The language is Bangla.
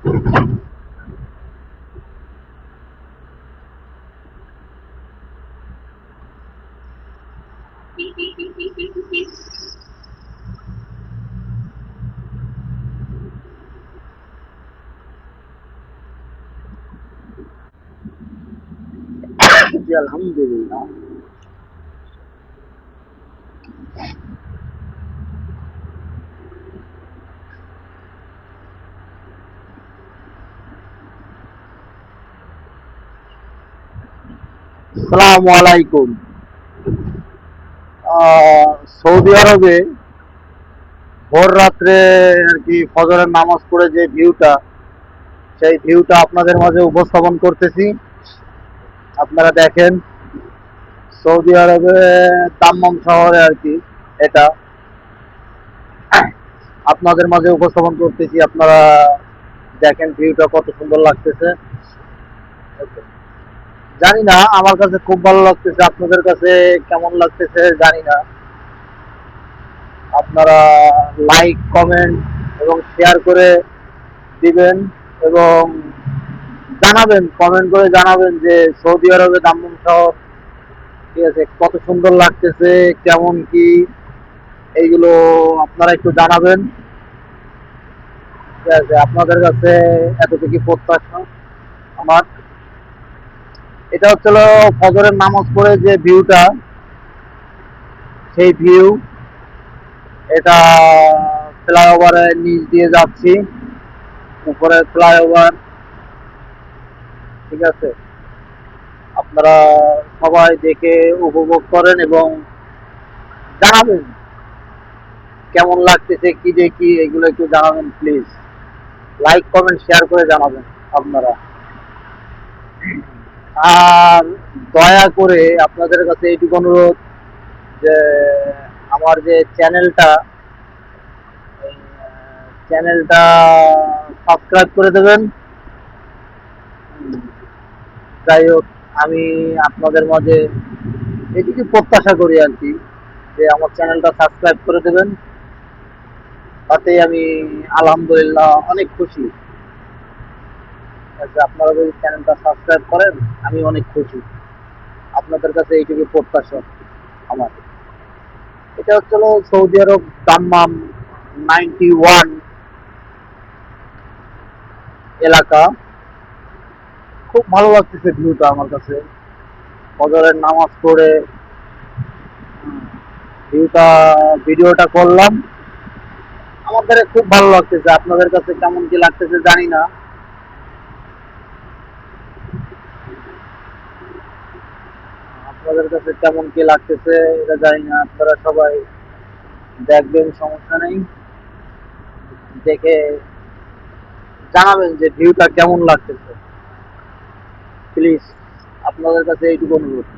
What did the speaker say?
জি আলহামদুলিল্লাহ। আসসালামু আলাইকুম। সৌদি আরবে ভোর রাত্রে আর কি ফজরের নামাজ পড়ে যে ভিউটা, সেই ভিউটা আপনাদের মাঝে উপস্থাপন করতেছি। আপনারা দেখেন, সৌদি আরবে দাম্মাম শহরে আর কি এটা আপনাদের মাঝে উপস্থাপন করতেছি। আপনারা দেখেন ভিউটা কত সুন্দর লাগতেছে। জানি না, আমার কাছে খুব ভালো লাগতেছে, আপনাদের কাছে কেমন লাগতেছে জানি না। আপনারা লাইক, কমেন্ট এবং শেয়ার করে দিবেন এবং জানাবেন, কমেন্ট করে জানাবেন যে সৌদি আরবে দাম্মাম শহর, ঠিক আছে, কত সুন্দর লাগতেছে, কেমন কি, এইগুলো আপনারা একটু জানাবেন। ঠিক আছে, আপনাদের কাছে এতটুকু প্রত্যাশা আমার। এটা হচ্ছিল ফজরের নামাজ পড়ে যে ভিউটা, সেই ভিউ। এটা ফ্লাইওভারের নিচ দিয়ে যাচ্ছি, উপরে ফ্লাইওভার, ঠিক আছে। আপনারা সবাই দেখে উপভোগ করেন এবং জানাবেন কেমন লাগতেছে, কি দেখি, এগুলো একটু জানাবেন প্লিজ। লাইক, কমেন্ট, শেয়ার করে জানাবেন আপনারা। আর দয়া করে আপনাদের কাছে এইটুকু অনুরোধ যে আমার যে চ্যানেলটা, চ্যানেলটা সাবস্ক্রাইব করে দেবেন। যাই হোক, আমি আপনাদের মাঝে এটুকু প্রত্যাশা করি আর কি, যে আমার চ্যানেলটা সাবস্ক্রাইব করে দেবেন। তাতেই আমি আলহামদুলিল্লাহ অনেক খুশি। আচ্ছা, আপনারা যদি চ্যানেলটা সাবস্ক্রাইব করেন আমি অনেক খুশি। আপনাদের কাছে এইটুকু প্রত্যাশা আমার। এটা হচ্ছিল সৌদি আরব দাম্মাম 91 এলাকা। খুব ভালো লাগতেছে ভিউটা আমার কাছে, ফজরের নামাজ পড়ে ভিউটা, ভিডিওটা করলাম। আমাদের খুব ভালো লাগতেছে, আপনাদের কাছে কেমন কি লাগতেছে জানি না। আপনাদের কাছে কেমন কি লাগতেছে এটা জানি না, আপনারা সবাই দেখবেন, সমস্যা নেই। দেখে জানাবেন যে ভিউটা কেমন লাগতেছে প্লিজ। আপনাদের কাছে এইটুকু অনুরোধ।